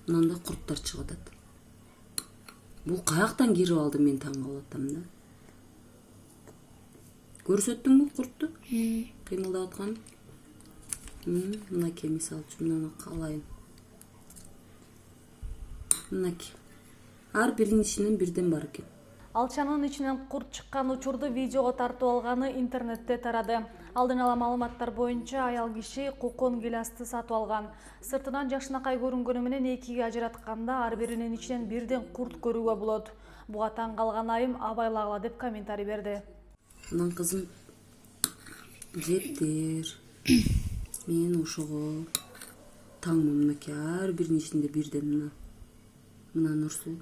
Мынанда курттар чыгып атат. Бул каяктан кирип алды, мен таң калып атам да. Көрсөттүңбү куртту? Кыймылдап аткан. Мынакей мисалы үчүн мынаны калайын. Мынакей. Ар биринин ичинен бирден бар экен. Алчанын ичинен курт чыккан учурду видеого тартып алганы интернетте тарады. Алдын ала маалыматтар боюнча аял киши кокон гилясты сатып алган. Сыртынан жакшынакай көрүнгөнү менен экиге ажыратканда ар биринин ичинен бирден курт көрүүгө болот. Буга таң калган айым абайлагыла деп комментарий берди. Анан кызым жептер. Мен ошого таңмын, мынакей ар биринин ичинде бирден мына Нурсул.